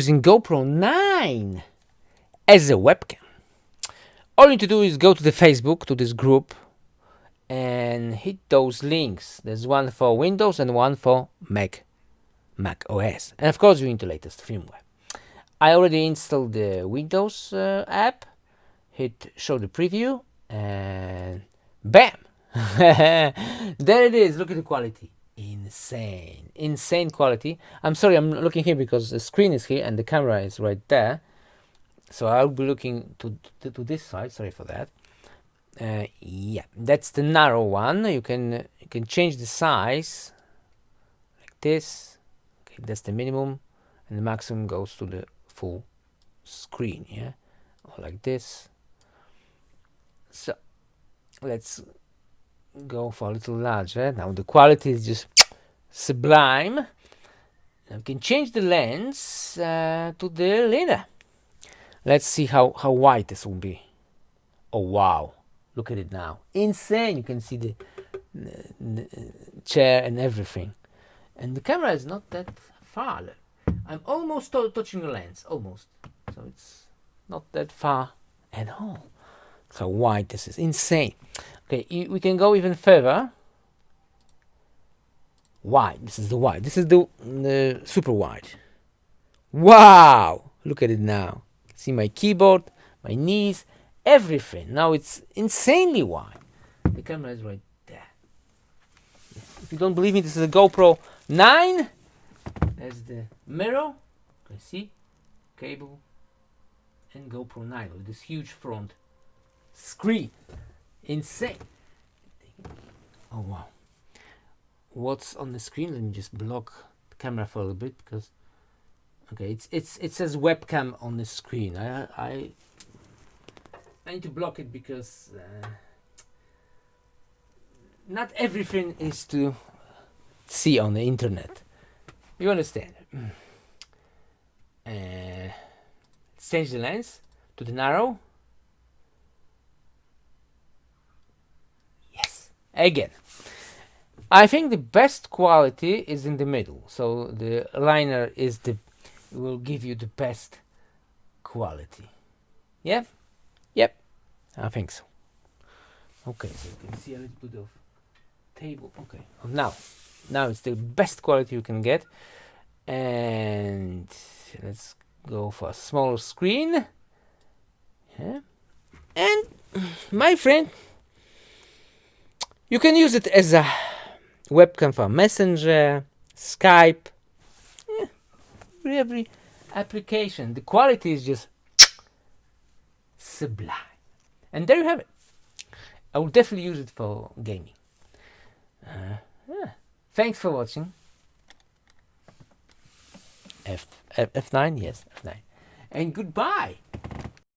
Using GoPro 9 as a webcam. All you need to do is go to the Facebook, to this group, and hit those links. There's one for Windows and one for Mac OS. And of course you need the latest firmware. I already installed the Windows app, hit show the preview, and bam! There it is. Look at the quality. Insane quality. I'm sorry, I'm looking here because the screen is here and the camera is right there, so I'll be looking to this side. Sorry for that. Yeah, that's the narrow one. You can change the size like this. Okay, that's the minimum, and the maximum goes to the full screen. Yeah, or like this. So let's go for a little larger. Now the quality is just sublime. Now we can change the lens to the linear. Let's see how wide this will be. Oh wow, look at it now. Insane. You can see the chair and everything, and the camera is not that far. I'm almost touching the lens, almost, so it's not that far at all. How wide this is. Insane. Okay, we can go even further. Wide. This is the wide. This is the super wide. Wow! Look at it now. See my keyboard, my knees, everything. Now it's insanely wide. The camera is right there. If you don't believe me, this is a GoPro 9. There's the mirror. You can see cable and GoPro 9 with this huge front screen. Insane. Oh wow. What's on the screen? Let me just block the camera for a little bit because okay, it says webcam on the screen. I need to block it because not everything is to see on the internet. You understand? Let's change the lens to the narrow. Yes, again. I think the best quality is in the middle. So the liner will give you the best quality. Yeah? Yep. I think so. Okay, so you can see a little bit of table. Okay. Now it's the best quality you can get. And let's go for a smaller screen. Yeah. And my friend, you can use it as a webcam for Messenger, Skype, every application. The quality is just sublime. And there you have it. I will definitely use it for gaming. Thanks for watching. F9? Yes, F9. And goodbye.